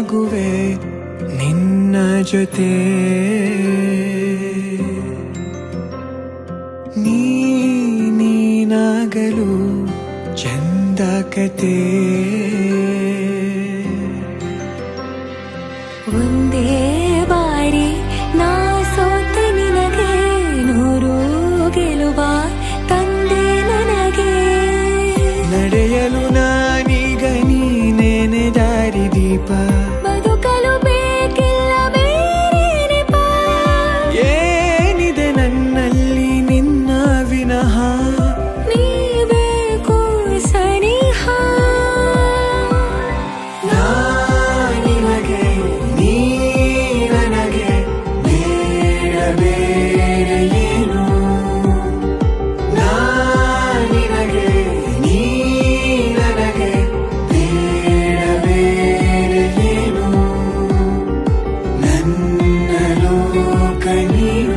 ಸಾಗುವೆ ನಿನ್ನ ಜೊತೆ ನೀನಾಗಲು ಚಂದ ಕತೆ ಒಂದೇ ಬಾರಿ ನಾ ಸೋತ ನಿನಗೆ ನೂರು ಗೆಲುವ ತಂದೆ ನನಗೆ ನಡೆಯಲು ನಾನೀಗ ನೀನೇನೆ ದಾರಿ ದೀಪ ಬದುಕಲು ಬೇಕಿಲ್ಲ ಬೇರೆ ನೆಪ ಏನಿದೆ ನನ್ನಲ್ಲಿ ನಿನ್ನ ವಿನಃ ನೀ ಬೇಕು ಸನಿಹ ನಿನಗೆ ನೀ ನನಗೆ ಬೇಡ ಬೇಡ ಏನು ನಿನಗೆ ನೀ ನನಗೆ ಬೇಡ ಬೇಡ ಏನು ನನ್ನ ಲೋಕ ನೀನು